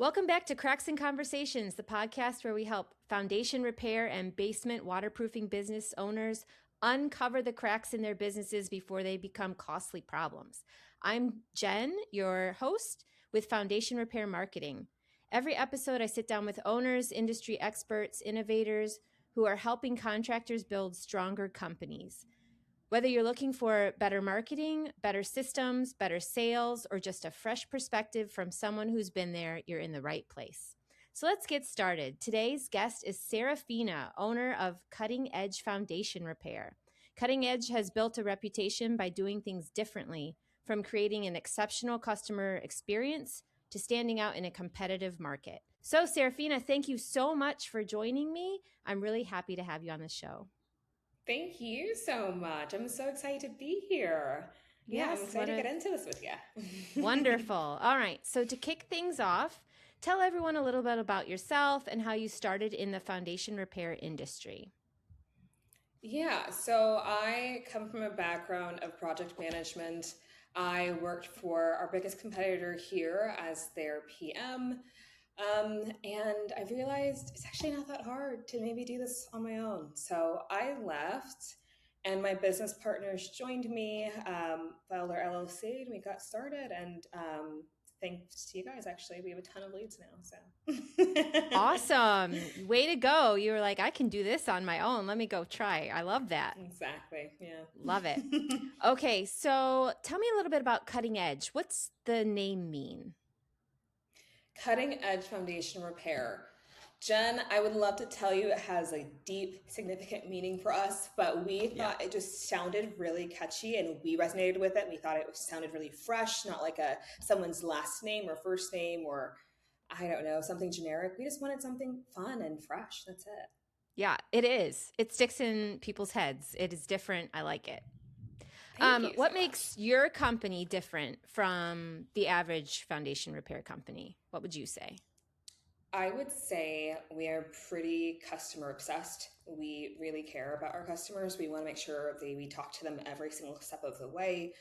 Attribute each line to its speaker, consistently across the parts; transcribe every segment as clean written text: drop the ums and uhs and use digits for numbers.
Speaker 1: Welcome back to Cracks and Conversations, the podcast where we help foundation repair and basement waterproofing business owners uncover the cracks in their businesses before they become costly problems. I'm Jen, your host with Foundation Repair Marketing. Every episode, I sit down with owners, industry experts, innovators who are helping contractors build stronger companies. Whether you're looking for better marketing, better systems, better sales, or just a fresh perspective from someone who's been there, you're in the right place. So let's get started. Today's guest is Sarafina, owner of Cutting Edge Foundation Repair. Cutting Edge has built a reputation by doing things differently, from creating an exceptional customer experience to standing out in a competitive market. So Sarafina, thank you so much for joining me. I'm really happy to have you on the show.
Speaker 2: Thank you so much. I'm so excited to be here.
Speaker 1: Yes,
Speaker 2: I'm excited to get into this with you.
Speaker 1: Wonderful. All right. So to kick things off, tell everyone a little bit about yourself and how you started in the foundation repair industry.
Speaker 2: So I come from a background of project management. I worked for our biggest competitor here as their PM. And I realized it's actually not that hard to maybe do this on my own. So I left, and my business partners joined me, filed our LLC, and we got started. And thanks to you guys, actually, we have a ton of leads now. So
Speaker 1: Awesome. Way to go. You were like, I can do this on my own. Let me go try. I love that.
Speaker 2: Exactly. Yeah.
Speaker 1: Love it. Okay. So tell me a little bit about Cutting Edge. What's the name mean?
Speaker 2: Cutting Edge Foundation Repair. Jen, I would love to tell you it has a deep, significant meaning for us, but we thought it just sounded really catchy and we resonated with it. We thought it sounded really fresh, not like someone's last name or first name or, I don't know, something generic. We just wanted something fun and fresh. That's it.
Speaker 1: Yeah, it is. It sticks in people's heads. It is different. I like it.
Speaker 2: Thank you
Speaker 1: What
Speaker 2: so
Speaker 1: makes
Speaker 2: much.
Speaker 1: your company different from the average foundation repair company? What would you say?
Speaker 2: I would say we are pretty customer obsessed. We really care about our customers. We want to make sure we talk to them every single step of the way.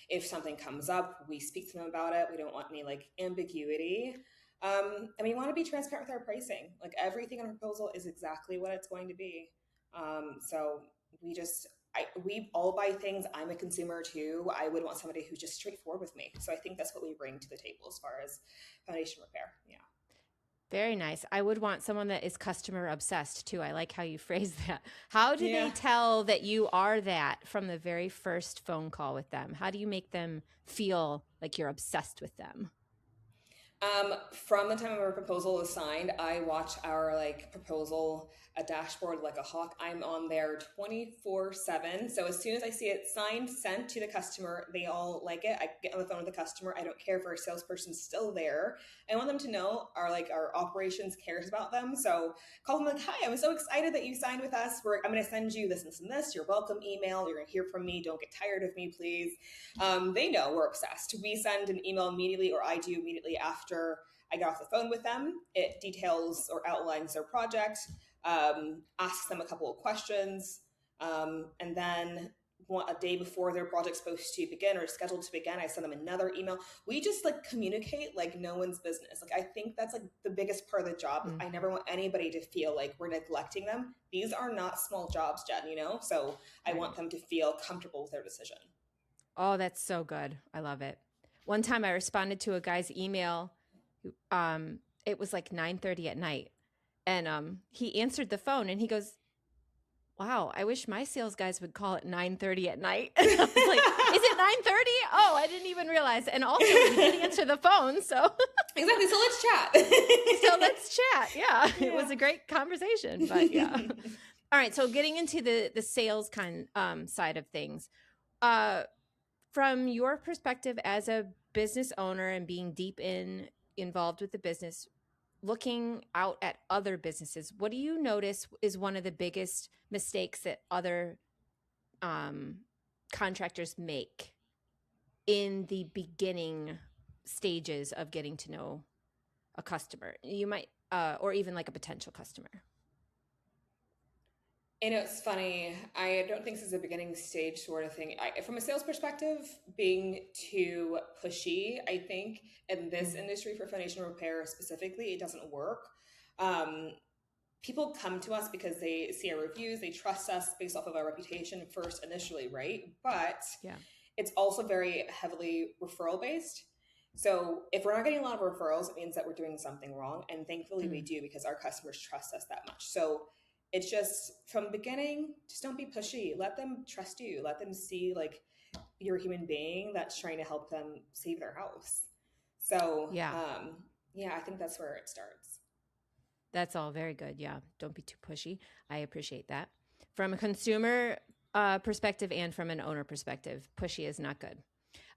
Speaker 2: If something comes up, we speak to them about it. We don't want any ambiguity. And we want to be transparent with our pricing. Like everything in our proposal is exactly what it's going to be. So we all buy things. I'm a consumer too. I would want somebody who's just straightforward with me. So I think that's what we bring to the table as far as foundation repair. Yeah.
Speaker 1: Very nice. I would want someone that is customer obsessed too. I like how you phrase that. How do they tell that you are that from the very first phone call with them? How do you make them feel like you're obsessed with them?
Speaker 2: From the time our proposal is signed, I watch our proposal, a dashboard like a hawk. I'm on there 24/7. So as soon as I see it signed, sent to the customer, they all like it. I get on the phone with the customer. I don't care if our salesperson's still there. I want them to know our operations cares about them. So call them like, hi, I'm so excited that you signed with us. I'm going to send you this and this, your welcome email. You're going to hear from me. Don't get tired of me, please. They know we're obsessed. We send an email immediately, or I do immediately after I get off the phone with them. It details or outlines their project, asks them a couple of questions, and then a day before their project's supposed to begin or scheduled to begin, I send them another email. We just communicate like no one's business. I think that's the biggest part of the job. I never want anybody to feel like we're neglecting them. These are not small jobs, Jen, So I want them to feel comfortable with their decision.
Speaker 1: Oh, that's so good. I love it. One time I responded to a guy's email. It was like 9:30 at night, and he answered the phone and he goes, wow, I wish my sales guys would call at 9:30 at night. I was like, is it 9:30? Oh, I didn't even realize. And also he didn't answer the phone. So
Speaker 2: exactly. So let's chat.
Speaker 1: Yeah. It was a great conversation, but yeah. All right. So getting into the sales side of things, from your perspective as a business owner and being involved with the business, looking out at other businesses, what do you notice is one of the biggest mistakes that other contractors make in the beginning stages of getting to know a customer? You might, or even like a potential customer.
Speaker 2: And it's funny. I don't think this is a beginning stage sort of thing. From a sales perspective, being too pushy, I think in this
Speaker 1: Mm.
Speaker 2: industry for foundation repair specifically, it doesn't work. Um, People come to us because they see our reviews, they trust us based off of our reputation first initially, right? But
Speaker 1: Yeah.
Speaker 2: it's also very heavily referral based. So if we're not getting a lot of referrals, it means that we're doing something wrong. And thankfully we
Speaker 1: Mm.
Speaker 2: do, because our customers trust us that much. So it's just from the beginning, just don't be pushy. Let them trust you. Let them see like you're a human being that's trying to help them save their house. So
Speaker 1: Yeah.
Speaker 2: yeah, I think that's where it starts.
Speaker 1: That's all very good. Yeah. Don't be too pushy. I appreciate that. From a consumer perspective and from an owner perspective, pushy is not good.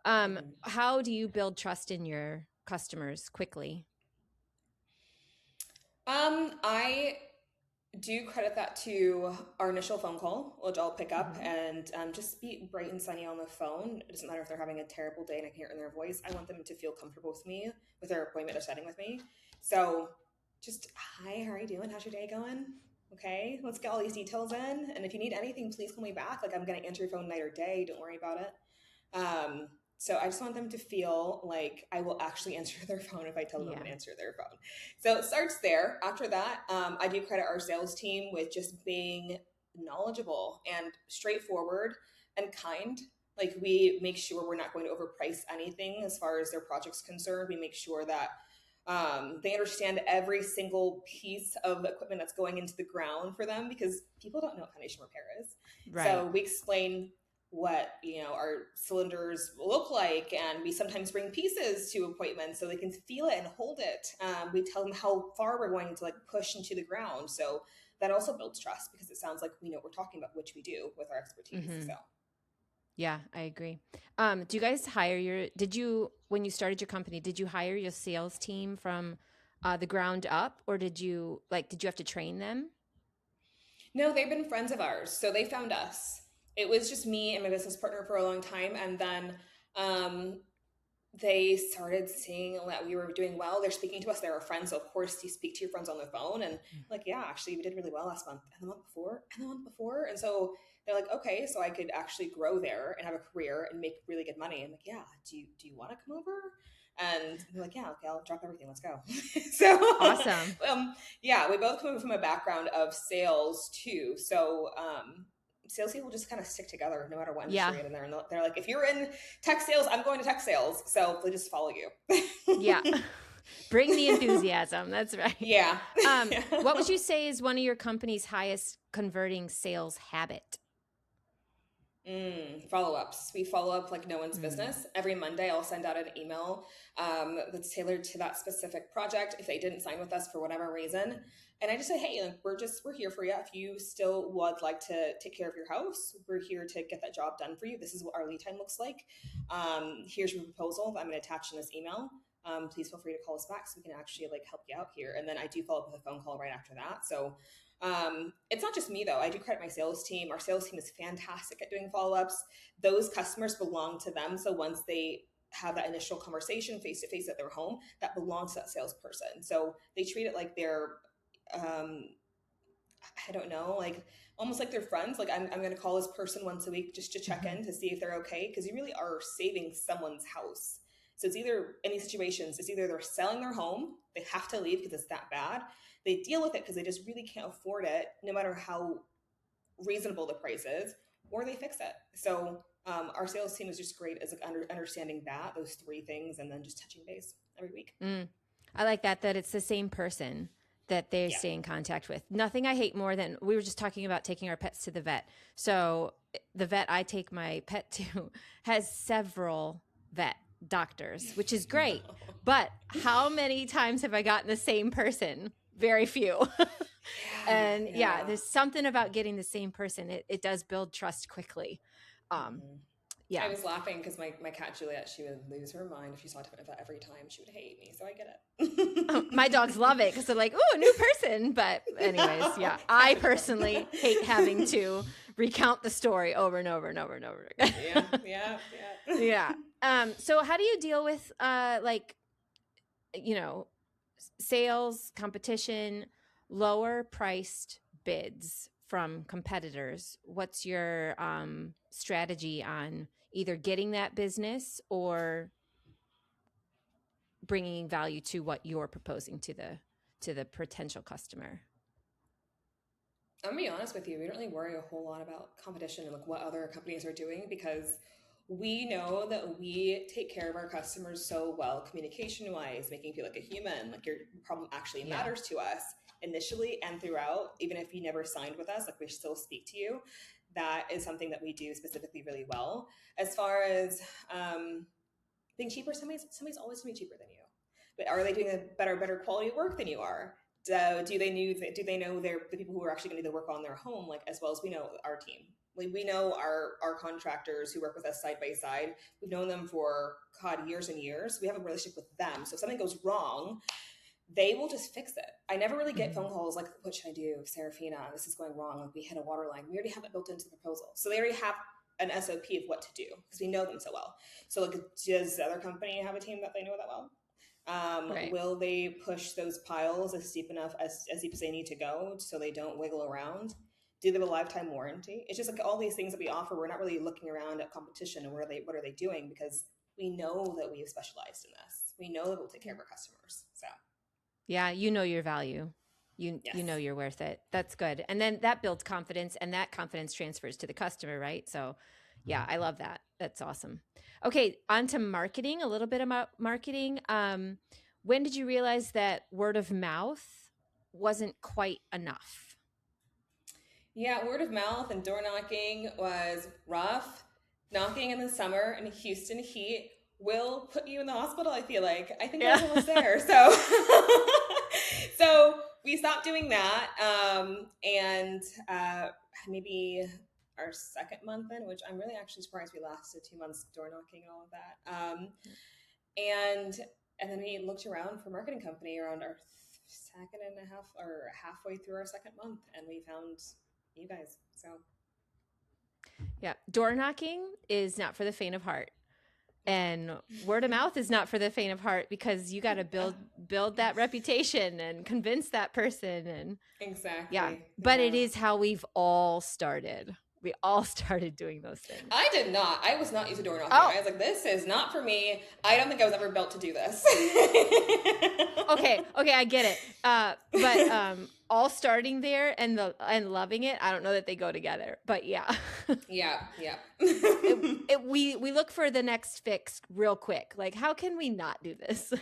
Speaker 2: Mhm.
Speaker 1: How do you build trust in your customers quickly?
Speaker 2: I do credit that to our initial phone call, which I'll pick up
Speaker 1: Hmm.
Speaker 2: and just be bright and sunny on the phone. It doesn't matter if they're having a terrible day and I can hear it in their voice. I want them to feel comfortable with me, with their appointment they're setting with me. So just, hi, how are you doing? How's your day going? Okay, let's get all these details in. And if you need anything, please call me back. Like, I'm going to answer your phone night or day. Don't worry about it. So I just want them to feel like I will actually answer their phone if I tell them I'm
Speaker 1: Yeah.
Speaker 2: going to answer their phone. So it starts there. After that, I do credit our sales team with just being knowledgeable and straightforward and kind. Like, we make sure we're not going to overprice anything as far as their project's concerned. We make sure that they understand every single piece of equipment that's going into the ground for them, because people don't know what foundation repair is.
Speaker 1: Right.
Speaker 2: So we explain what our cylinders look like, and we sometimes bring pieces to appointments so they can feel it and hold it. We tell them how far we're going to like push into the ground, so that also builds trust, because it sounds like we know what we're talking about, which we do with our expertise.
Speaker 1: Hmm.
Speaker 2: So
Speaker 1: Yeah, I agree. Do you guys did you, when you started your company, did you hire your sales team from the ground up, or did you have to train them?
Speaker 2: no, they've been friends of ours, so they found us. It was just me and my business partner for a long time, and then um, they started seeing that we were doing well. They're speaking to us. They're our friends. So of course you speak to your friends on the phone, and like, yeah, actually we did really well last month and the month before and the month before. And so they're like, okay, so I could actually grow there and have a career and make really good money. I'm like, yeah, do you want to come over? And they're like, yeah, okay, I'll drop everything. Let's go. So,
Speaker 1: Awesome.
Speaker 2: yeah, we both come from a background of sales too. So, sales people just kind of stick together no matter what
Speaker 1: Yeah.
Speaker 2: industry you're in there. And they're like, if you're in tech sales, I'm going to tech sales. So they just follow you.
Speaker 1: Yeah. Bring the enthusiasm. That's right.
Speaker 2: Yeah.
Speaker 1: What would you say is one of your company's highest converting sales habit?
Speaker 2: Follow-ups. We follow up like no one's
Speaker 1: Mm.
Speaker 2: business. Every Monday, I'll send out an email that's tailored to that specific project if they didn't sign with us for whatever reason. And I just say, hey, like, we're here for you. If you still would like to take care of your house, we're here to get that job done for you. This is what our lead time looks like. Here's your proposal that I'm going to attach in this email. Please feel free to call us back so we can actually like help you out here. And then I do follow up with a phone call right after that. So it's not just me though. I do credit my sales team. Our sales team is fantastic at doing follow-ups. Those customers belong to them. So once they have that initial conversation face to face at their home, that belongs to that salesperson. So they treat it like they're, um, I don't know, like almost like they're friends. Like I'm going to call this person once a week just to check
Speaker 1: Hmm.
Speaker 2: in to see if they're okay. Cause you really are saving someone's house. So it's either in these situations, it's either they're selling their home, they have to leave because it's that bad. They deal with it because they just really can't afford it, no matter how reasonable the price is, or they fix it. So our sales team is just great as like understanding that those three things, and then just touching base every week.
Speaker 1: Mm. I like that it's the same person that they
Speaker 2: Yeah.
Speaker 1: stay in contact with. Nothing I hate more than, we were just talking about taking our pets to the vet. So the vet I take my pet to has several vet doctors, which is
Speaker 2: No.
Speaker 1: great. But how many times have I gotten the same person? Very few.
Speaker 2: Yeah.
Speaker 1: And yeah,
Speaker 2: Yeah.
Speaker 1: there's something about getting the same person. It does build trust quickly. Um,
Speaker 2: Mhm. I
Speaker 1: yeah.
Speaker 2: was laughing because my cat Juliet, she would lose her mind if she saw a different vet every time. She would hate me, so I get
Speaker 1: Oh,
Speaker 2: it.
Speaker 1: my dogs love it because they're like, "Ooh, a new person." But anyways, yeah, I personally hate having to recount the story over and over and over and over again.
Speaker 2: Yeah, yeah, yeah.
Speaker 1: Yeah. So how do you deal with like, you know, sales competition, lower priced bids from competitors, what's your strategy on either getting that business or bringing value to what you're proposing to the potential customer?
Speaker 2: I'm gonna be honest with you, we don't really worry a whole lot about competition and like what other companies are doing because we know that we take care of our customers so well, communication wise, making you feel like a human, like your problem actually
Speaker 1: Yeah.
Speaker 2: matters to us initially and throughout, even if you never signed with us, like we still speak to you. That is something that we do specifically really well. As far as being cheaper, somebody's always gonna be cheaper than you. But are they doing a better quality work than you are? Do they know the people who are actually going to do the work on their home, like as well as we know our team? Like we know our contractors who work with us side by side. We've known them for years and years. We have a relationship with them. So if something goes wrong, they will just fix it. I never really get phone calls like, "What should I do, Sarafina? This is going wrong. Like we hit a water line." We already have it built into the proposal, so they already have an SOP of what to do because we know them so well. So like, does the other company have a team that they know that well?
Speaker 1: Right.
Speaker 2: Will they push those piles as deep enough as deep as they need to go so they don't wiggle around? Do they have a lifetime warranty? It's just like all these things that we offer. We're not really looking around at competition and what are they doing because we know that we have specialized in this. We know that we'll take care of our customers. So
Speaker 1: Yeah, you know your value. You
Speaker 2: yes.
Speaker 1: know you're worth it. That's good. And then that builds confidence, and that confidence transfers to the customer, right? So yeah, I love that. That's awesome. Okay, on to marketing, a little bit about marketing. When did you realize that word of mouth wasn't quite enough?
Speaker 2: Yeah, word of mouth and door knocking was rough. Knocking in the summer in Houston heat will put you in the hospital, I feel like. I think I was
Speaker 1: Yeah.
Speaker 2: almost there. So so we stopped doing that. And maybe our second month in, which I'm really actually surprised we lasted 2 months door knocking and all of that. And and then we looked around for a marketing company around our second and a half or halfway through our second month, and we found you guys. So
Speaker 1: Yeah. Door knocking is not for the faint of heart. And word of mouth is not for the faint of heart because you got to build that reputation and convince that person. And
Speaker 2: exactly.
Speaker 1: yeah, but
Speaker 2: Yeah.
Speaker 1: it is how we've all started. We all started doing those things.
Speaker 2: I did not. I was not used to door knocking.
Speaker 1: Oh,
Speaker 2: I was like, this is not for me. I don't think I was ever built to do this.
Speaker 1: okay, I get it. But all starting there and loving it, I don't know that they go together. But yeah,
Speaker 2: yeah.
Speaker 1: we look for the next fix real quick. Like, how can we not do this?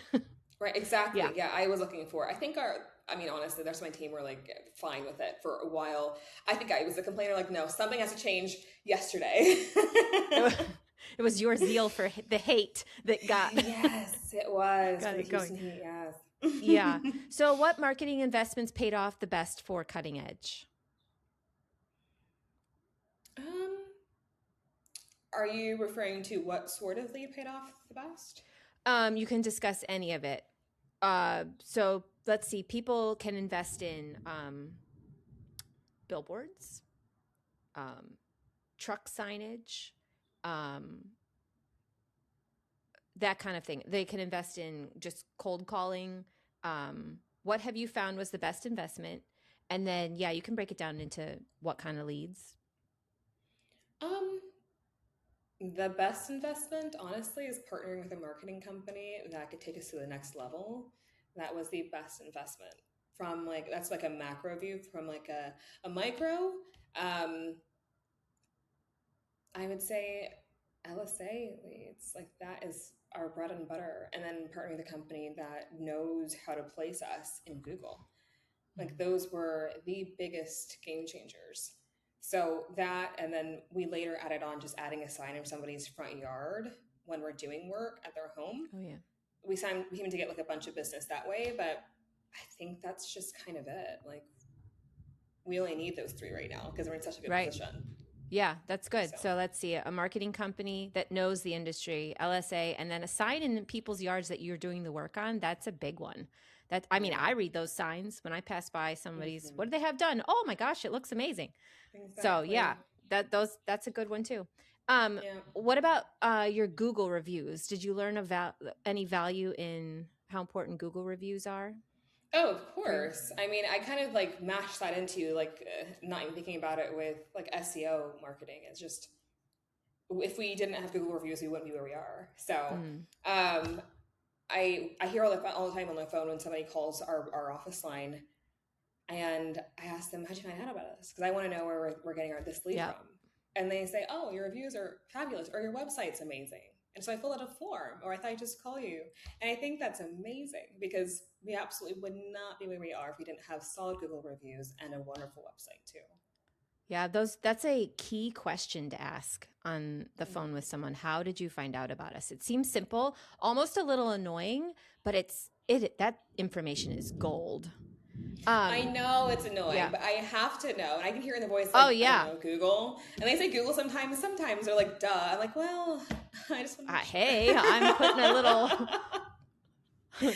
Speaker 2: Right, exactly.
Speaker 1: Yeah.
Speaker 2: Yeah, I was looking for. I mean, honestly, the rest of my team were like fine with it for a while. I think I was the complainer, like, no, something has to change yesterday.
Speaker 1: It was your zeal for the hate that got
Speaker 2: Yes, it was.
Speaker 1: got
Speaker 2: For the
Speaker 1: it going.
Speaker 2: Houston Heat, yes.
Speaker 1: Yeah. So, what marketing investments paid off the best for Cutting Edge?
Speaker 2: Um, are you referring to what sort of lead paid off the best?
Speaker 1: You can discuss any of it. So let's see. People can invest in billboards, truck signage, that kind of thing. They can invest in just cold calling. What have you found was the best investment? And then, yeah, you can break it down into what kind of leads.
Speaker 2: Um, the best investment, honestly, is partnering with a marketing company that could take us to the next level. That was the best investment. From like that's like a macro view. From like a micro, I would say LSA leads. Like that is our bread and butter. And then partnering with a company that knows how to place us in Google. Like those were the biggest game changers. So that, and then we later added on just adding a sign in somebody's front yard when we're doing work at their home.
Speaker 1: Oh, yeah.
Speaker 2: We came to get like a bunch of business that way, but I think that's just kind of it. Like we only need those three right now because we're in such a good position.
Speaker 1: Yeah, that's good. So let's see, a marketing company that knows the industry, LSA, and then a sign in people's yards that you're doing the work on. That's a big one. I read those signs when I pass by somebody's, what do they have done? Oh my gosh, it looks amazing. Exactly. So yeah, that's a good one too. What about your Google reviews? Did you learn any value in how important Google reviews are?
Speaker 2: Oh, of
Speaker 1: for you?
Speaker 2: course. I mean, I kind of like mashed that into like not even thinking about it with like SEO marketing. It's just if we didn't have Google reviews, we wouldn't be where we are. So,
Speaker 1: Mm.
Speaker 2: um, I hear all the time on the phone when somebody calls our office line, and I ask them, "How'd you find out about us?" Because I want to know where we're getting this lead
Speaker 1: Yep.
Speaker 2: from. And they say, "Oh, your reviews are fabulous, or your website's amazing." And so I fill out a form, or I thought I'd just call you. And I think that's amazing because we absolutely would not be where we are if we didn't have solid Google reviews and a wonderful website too.
Speaker 1: Yeah, that's a key question to ask on the phone with someone. How did you find out about us? It seems simple, almost a little annoying, but it that information is gold.
Speaker 2: I
Speaker 1: Um,
Speaker 2: know it's annoying,
Speaker 1: yeah.
Speaker 2: but I have to know. And I can hear in the voice,
Speaker 1: Oh
Speaker 2: like, I don't
Speaker 1: yeah.
Speaker 2: know, Google. And they say Google sometimes. Sometimes they're like, duh. I'm like, well, I just want to make
Speaker 1: Hey, I'm putting a little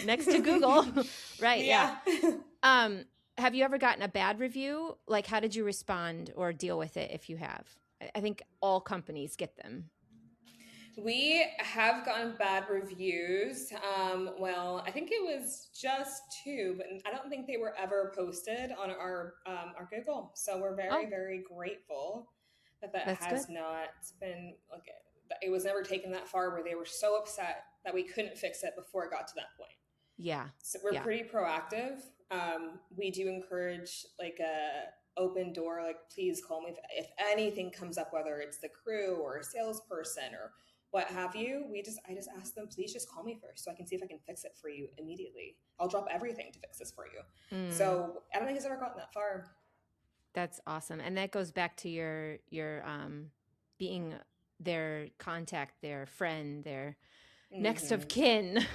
Speaker 1: next to Google. Right, yeah.
Speaker 2: Yeah.
Speaker 1: Um, have you ever gotten a bad review? Like, how did you respond or deal with it if you have? I think all companies get them.
Speaker 2: We have gotten bad reviews. Well, I think it was just two, but I don't think they were ever posted on our Google. So we're very,
Speaker 1: Oh,
Speaker 2: very grateful that that
Speaker 1: that's good.
Speaker 2: has not been like it was never taken that far where they were so upset that we couldn't fix it before it got to that point.
Speaker 1: Yeah.
Speaker 2: So we're
Speaker 1: Yeah.
Speaker 2: pretty proactive. We do encourage like a open door, like please call me if anything comes up, whether it's the crew or a salesperson or what have you. I just ask them, please just call me first so I can see if I can fix it for you immediately. I'll drop everything to fix this for you.
Speaker 1: Mm,
Speaker 2: So I don't think it's ever gotten that far.
Speaker 1: that's awesome. And that goes back to your being their contact, their friend, their next of
Speaker 2: Hmm.
Speaker 1: kin.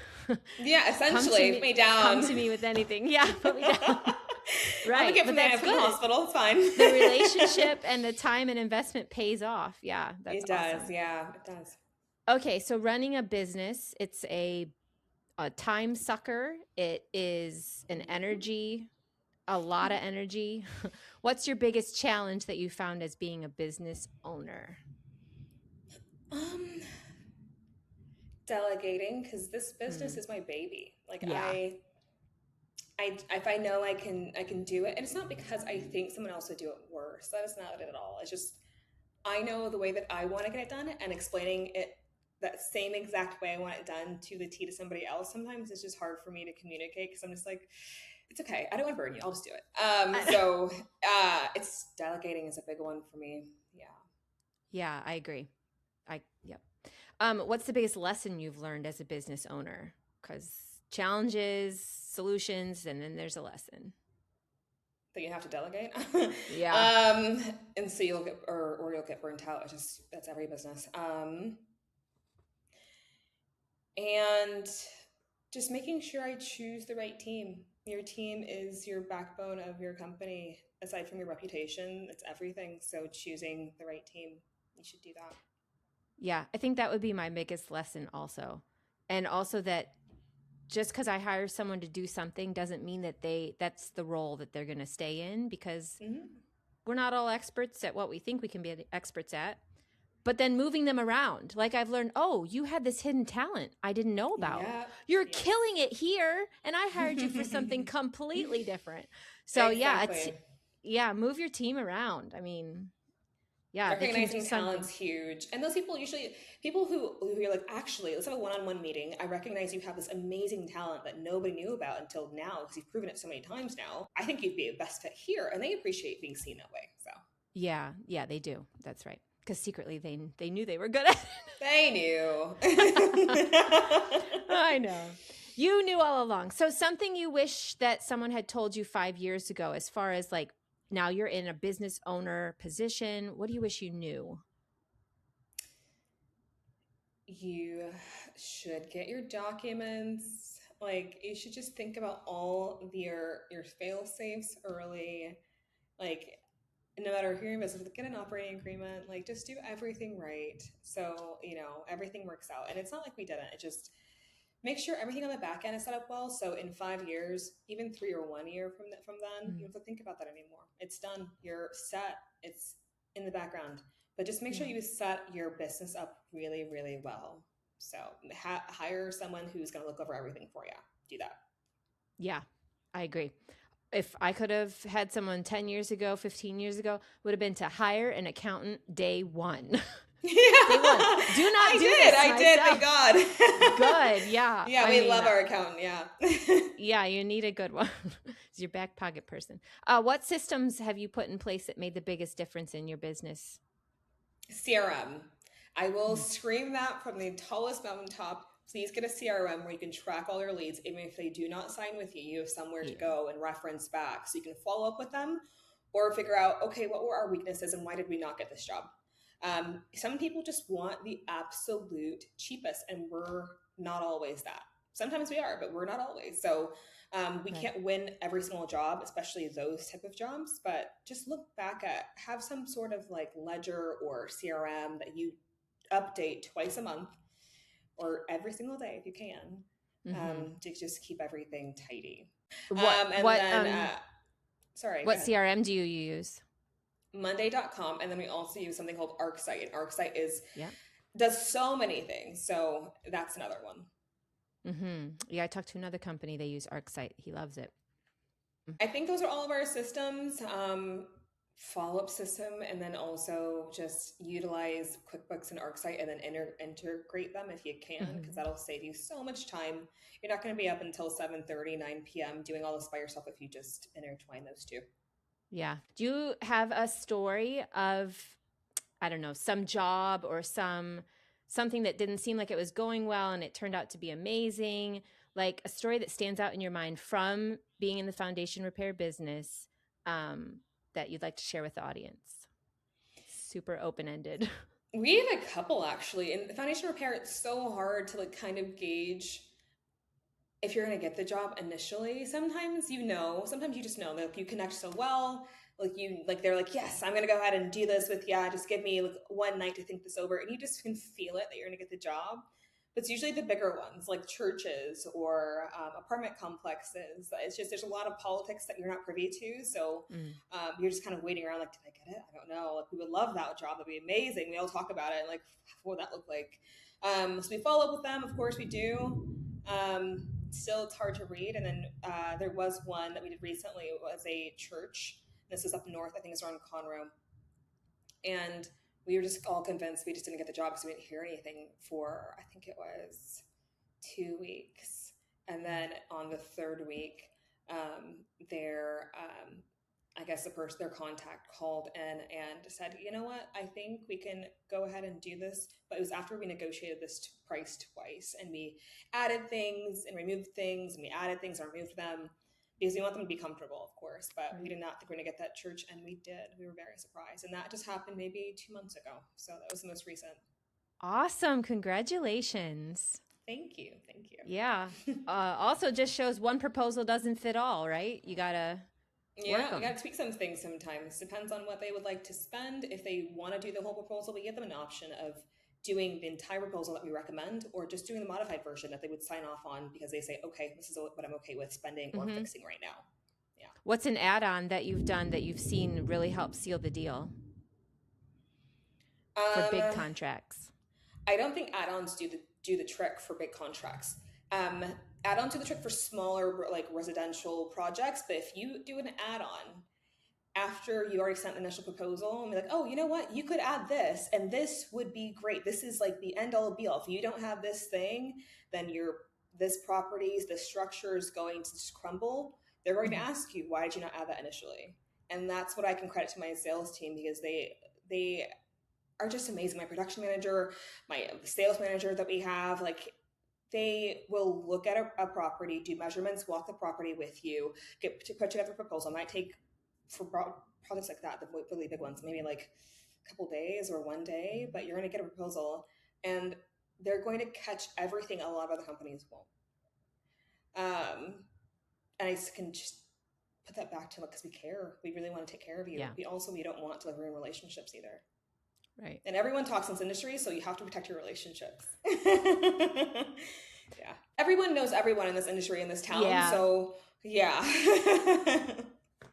Speaker 2: Yeah,
Speaker 1: Come to
Speaker 2: essentially, put
Speaker 1: me,
Speaker 2: me
Speaker 1: come
Speaker 2: down.
Speaker 1: to me with anything. Yeah, put me down.
Speaker 2: I'll be
Speaker 1: Right.
Speaker 2: get
Speaker 1: But
Speaker 2: from the
Speaker 1: that's
Speaker 2: from the
Speaker 1: good.
Speaker 2: hospital. It's fine.
Speaker 1: The relationship and the time and investment pays off. Yeah, that's
Speaker 2: It does.
Speaker 1: awesome.
Speaker 2: Yeah, it does.
Speaker 1: Okay, so running a business, it's a time sucker. It is an energy, a lot of energy. What's your biggest challenge that you found as being a business owner?
Speaker 2: Um, Delegating because this business
Speaker 1: Mm,
Speaker 2: is my baby. Like
Speaker 1: yeah.
Speaker 2: I if I know I can do it, and it's not because I think someone else would do it worse. That is not it at all. It's just I know the way that I want to get it done, and explaining it that same exact way I want it done to the T to somebody else. Sometimes it's just hard for me to communicate because I'm just like, it's okay. I don't want to burn you. I'll just do it. So it's delegating is a big one for me. Yeah.
Speaker 1: Yeah, I agree. Yep. What's the biggest lesson you've learned as a business owner? Because challenges, solutions, and then there's a lesson.
Speaker 2: That you have to delegate.
Speaker 1: Yeah.
Speaker 2: And so you'll get or you'll get burnt out. It's just that's every business. And just making sure I choose the right team. Your team is your backbone of your company. Aside from your reputation, it's everything. So choosing the right team, you should do that.
Speaker 1: Yeah, I think that would be my biggest lesson also. And also that just because I hire someone to do something doesn't mean that that's the role that they're going to stay in, because
Speaker 2: Mm-hmm.
Speaker 1: we're not all experts at what we think we can be experts at. But then moving them around, like I've learned, oh, you had this hidden talent I didn't know about.
Speaker 2: Yeah.
Speaker 1: You're
Speaker 2: Yes.
Speaker 1: killing it here, and I hired you for something completely different. So yeah,
Speaker 2: Exactly.
Speaker 1: yeah, move your team around. I mean, yeah, they can do
Speaker 2: Recognizing
Speaker 1: something.
Speaker 2: talent's huge, and those people usually people who you're like, actually, let's have a one-on-one meeting. I recognize you have this amazing talent that nobody knew about until now because you've proven it so many times now. I think you'd be a best fit here, and they appreciate being seen that way. So
Speaker 1: Yeah, yeah, they do. That's right. Because secretly they knew they were good at
Speaker 2: they knew.
Speaker 1: it. I know. You knew all along. So something you wish that someone had told you 5 years ago, as far as like now you're in a business owner position, what do you wish you knew?
Speaker 2: You should get your documents. Like you should just think about all of your fail safes early. Like no matter who you're in business with, get an operating agreement. Like just do everything right. So, everything works out. And it's not like we didn't. It just make sure everything on the back end is set up well. So in 5 years, even 3 or 1 year from then, you
Speaker 1: Mm,
Speaker 2: don't have to think about that anymore. It's done. You're set. It's in the background. But just make sure
Speaker 1: yeah.
Speaker 2: you set your business up really, really well. So hire someone who's going to look over everything for you. Do that.
Speaker 1: Yeah. I agree. If I could have had someone 10 years ago, 15 years ago, would have been to hire an accountant day one.
Speaker 2: Yeah,
Speaker 1: Day one. Do not do this
Speaker 2: I did, thank
Speaker 1: myself.
Speaker 2: God.
Speaker 1: Good. Yeah.
Speaker 2: Yeah, we love our accountant. Yeah.
Speaker 1: Yeah, you need a good one. It's your back pocket person. What systems have you put in place that made the biggest difference in your business?
Speaker 2: CRM. I will scream that from the tallest mountaintop. Please get a CRM where you can track all your leads. Even if they do not sign with you, you have somewhere to
Speaker 1: Yeah.
Speaker 2: go and reference back so you can follow up with them or figure out, okay, what were our weaknesses and why did we not get this job? Some people just want the absolute cheapest, and we're not always that. Sometimes we are, but we're not always. So we can't win every single job, especially those type of jobs, but just look back at, have some sort of like ledger or CRM that you update twice a month or every single day if you can, to just keep everything tidy.
Speaker 1: What CRM do you use?
Speaker 2: Monday.com, and then we also use something called ArcSight, and ArcSight does so many things, so that's another one.
Speaker 1: Yeah, I talked to another company, they use ArcSight. He loves it.
Speaker 2: I think those are all of our systems. Follow-up system, and then also just utilize QuickBooks and ArcSight and then integrate them if you can, because that'll save you so much time. You're not going to be up until 7:30, 9 p.m. doing all this by yourself if you just intertwine those two.
Speaker 1: Yeah. Do you have a story of, I don't know, some job or something that didn't seem like it was going well and it turned out to be amazing? Like a story that stands out in your mind from being in the foundation repair business that you'd like to share with the audience? Super open-ended.
Speaker 2: We have a couple actually. In foundation repair, it's so hard to like kind of gauge if you're going to get the job initially. Sometimes sometimes you just know that you connect so well, they're like, yes, I'm going to go ahead and do this with you. Just give me like one night to think this over. And you just can feel it that you're going to get the job. But it's usually the bigger ones like churches or apartment complexes. It's just, there's a lot of politics that you're not privy to. So you're just kind of waiting around like, did I get it? I don't know. Like, we would love that job. That'd be amazing. We all talk about it. Like, what would that look like? So we follow up with them. Of course we do. Still, it's hard to read. And then there was one that we did recently. It was a church. This is up north. I think it's around Conroe. And we were just all convinced we just didn't get the job because we didn't hear anything for, I think it was 2 weeks. And then on the third week, I guess their contact called in and said, you know what, I think we can go ahead and do this. But it was after we negotiated this price twice, and we added things and removed things, and we added things and removed them because we want them to be comfortable, of course. But we did not think we were going to get that church, and we did. We were very surprised. And that just happened maybe 2 months ago. So that was the most recent.
Speaker 1: Awesome. Congratulations.
Speaker 2: Thank you.
Speaker 1: Yeah. Also just shows one proposal doesn't fit all, right? You got to
Speaker 2: we got to tweak some things sometimes. Depends on what they would like to spend. If they want to do the whole proposal, we give them an option of doing the entire proposal that we recommend, or just doing the modified version that they would sign off on because they say, okay, this is what I'm okay with spending or fixing right now. Yeah.
Speaker 1: What's an add-on that you've done that you've seen really help seal the deal for big contracts?
Speaker 2: I don't think add-ons do the trick for big contracts. Add-ons do the trick for smaller like residential projects, but if you do an add-on after you already sent the initial proposal and be like, oh, you know what, you could add this and this would be great. This is like the end all be all. If you don't have this thing, then this structure is going to just crumble. They're going to ask you, why did you not add that initially? And that's what I can credit to my sales team, because they are just amazing. My production manager, my sales manager that we have, like, they will look at a property, do measurements, walk the property with you, put together a proposal. It might take, for projects like that, the really big ones, maybe like a couple days or 1 day, but you're going to get a proposal and they're going to catch everything a lot of other companies won't. And I can just put that back to them because we care. We really want to take care of you. Yeah. We don't want to like ruin relationships either.
Speaker 1: Right.
Speaker 2: And everyone talks in this industry, so you have to protect your relationships. Yeah. Everyone knows everyone in this industry, in this town. Yeah. So, yeah.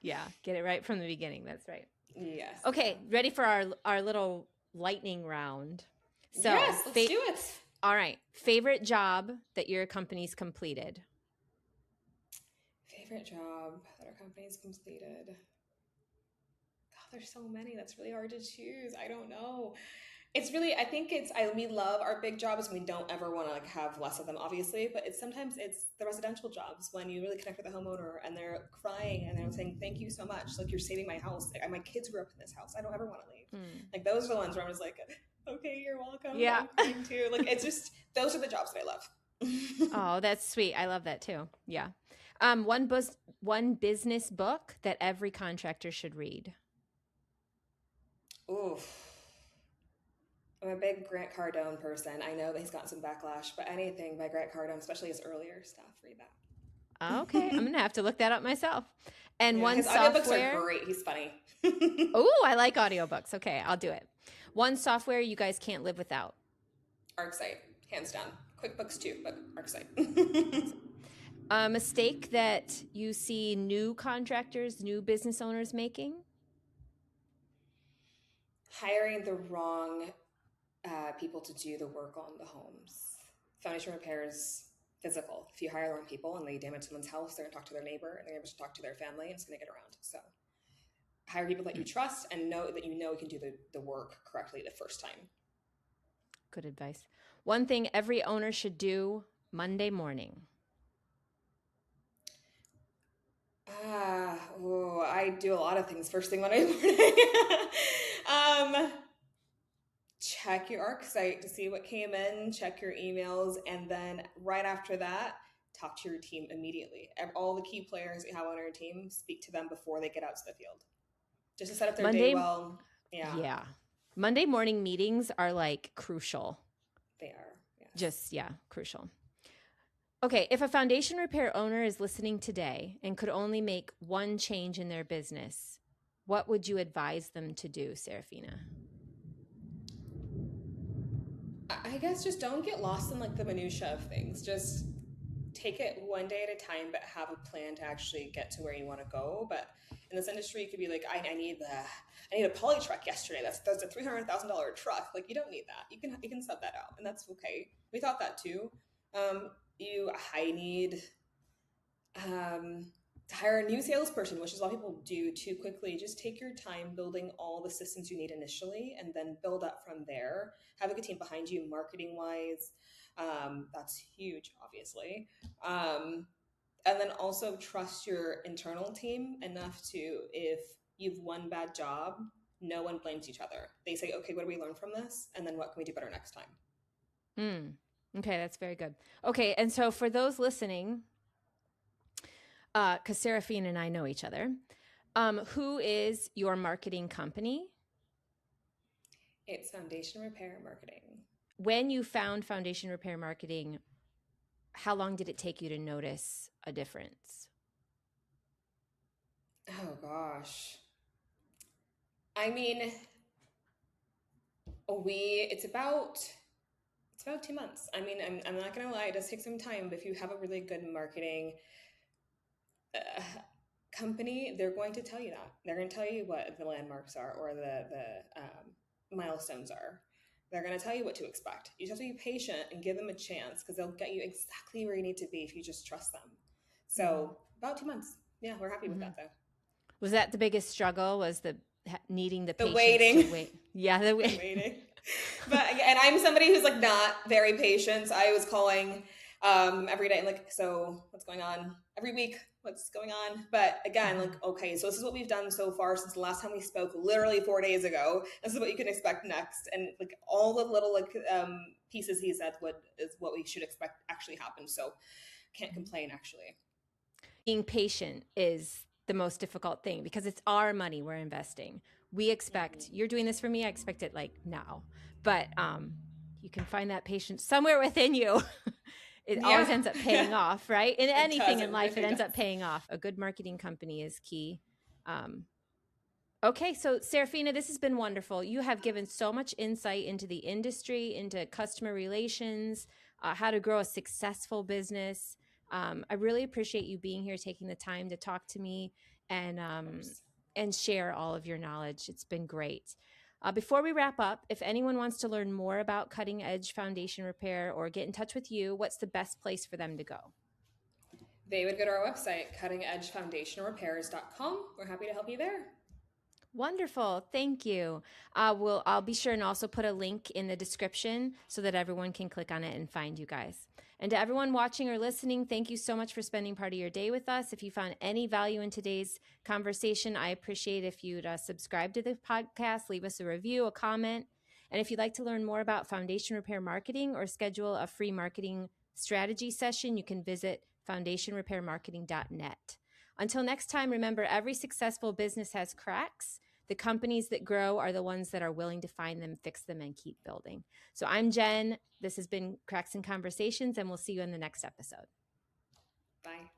Speaker 1: Yeah. Get it right from the beginning. That's right.
Speaker 2: Yes.
Speaker 1: Okay. Ready for our little lightning round. So,
Speaker 2: yes, let's do it.
Speaker 1: All right. Favorite job that your company's completed?
Speaker 2: favorite job that our company's completed. God, there's so many. That's really hard to choose. I don't know. It's really, I think we love our big jobs and we don't ever want to like have less of them, obviously, but sometimes it's the residential jobs when you really connect with the homeowner and they're crying and they're saying, thank you so much. Like, you're saving my house. Like, my kids grew up in this house. I don't ever want to leave. Like, those are the ones where I was like, okay, you're welcome.
Speaker 1: Yeah.
Speaker 2: I'm crying too. Like, it's just, those are the jobs that I love.
Speaker 1: Oh, that's sweet. I love that too. Yeah. One business book that every contractor should read.
Speaker 2: Oof. I'm a big Grant Cardone person. I know that he's gotten some backlash, but anything by Grant Cardone, especially his earlier stuff, read that.
Speaker 1: Okay, I'm gonna have to look that up myself. And one
Speaker 2: his
Speaker 1: software.
Speaker 2: Audiobooks are great. He's funny.
Speaker 1: Oh, I like audiobooks. Okay, I'll do it. One software you guys can't live without.
Speaker 2: ArcSight, hands down. QuickBooks too, but ArcSight.
Speaker 1: A mistake that you see new contractors, new business owners making?
Speaker 2: Hiring the wrong people to do the work on the homes. Foundation repairs, physical. If you hire the wrong people and they damage someone's house, they're going to talk to their neighbor and they're going to talk to their family and it's going to get around. So hire people that you trust and know that you can do the work correctly the first time.
Speaker 1: Good advice. One thing every owner should do Monday morning.
Speaker 2: I do a lot of things first thing Monday morning. Check your ArcSight to see what came in, check your emails, and then right after that, talk to your team immediately. All the key players that you have on your team, speak to them before they get out to the field. Just to set up their day well.
Speaker 1: Yeah. Monday morning meetings are like crucial.
Speaker 2: They are. Yes.
Speaker 1: Just, crucial. Okay, if a foundation repair owner is listening today and could only make one change in their business, what would you advise them to do, Sarafina?
Speaker 2: I guess just don't get lost in like the minutia of things. Just take it one day at a time, but have a plan to actually get to where you want to go. But in this industry, you could be like, I need a poly truck yesterday. That's a $300,000 truck. Like, you don't need that. You can sub that out, and that's okay. We thought that too. I need to hire a new salesperson, which is a lot of people do too quickly. Just take your time building all the systems you need initially and then build up from there. Have a good team behind you marketing wise. That's huge, obviously. And then also trust your internal team enough to, if you've one bad job, no one blames each other. They say, okay, what do we learn from this? And then what can we do better next time?
Speaker 1: Okay, that's very good. Okay, and so for those listening, because Sarafina and I know each other, who is your marketing company?
Speaker 2: It's Foundation Repair Marketing.
Speaker 1: When you found Foundation Repair Marketing, how long did it take you to notice a difference?
Speaker 2: Oh, gosh. I mean, it's about 2 months. I mean, I'm not going to lie. It does take some time, but if you have a really good marketing company, they're going to tell you that. They're going to tell you what the landmarks are or the milestones are. They're going to tell you what to expect. You just have to be patient and give them a chance because they'll get you exactly where you need to be if you just trust them. So about 2 months. Yeah, we're happy with that though.
Speaker 1: Was that the biggest struggle? Was the needing the patience
Speaker 2: waiting?
Speaker 1: To wait? Yeah, the
Speaker 2: waiting. And I'm somebody who's like not very patient. So I was calling every day, like, so what's going on? Every week, what's going on? But again, like, okay, so this is what we've done so far since the last time we spoke, literally 4 days ago. This is what you can expect next, and like all the little pieces he said is what we should expect actually happen. So can't complain actually.
Speaker 1: Being patient is the most difficult thing because it's our money we're investing. We expect you're doing this for me. I expect it like now, but you can find that patience somewhere within you. It always ends up paying off, right? In anything in life, it ends up paying off. A good marketing company is key. Okay, so Sarafina, this has been wonderful. You have given so much insight into the industry, into customer relations, how to grow a successful business. I really appreciate you being here, taking the time to talk to me and share all of your knowledge. It's been great. Before we wrap up, if anyone wants to learn more about cutting edge foundation repair or get in touch with you, what's the best place for them to go?
Speaker 2: They would go to our website, cuttingedgefoundationrepairs.com. We're happy to help you there.
Speaker 1: Wonderful. Thank you. I'll be sure and also put a link in the description so that everyone can click on it and find you guys. And to everyone watching or listening, thank you so much for spending part of your day with us. If you found any value in today's conversation, I appreciate if you'd subscribe to the podcast, leave us a review, a comment. And if you'd like to learn more about foundation repair marketing or schedule a free marketing strategy session, you can visit foundationrepairmarketing.net. Until next time, remember, every successful business has cracks. The companies that grow are the ones that are willing to find them, fix them, and keep building. So I'm Jen. This has been Cracks and Conversations, and we'll see you in the next episode.
Speaker 2: Bye.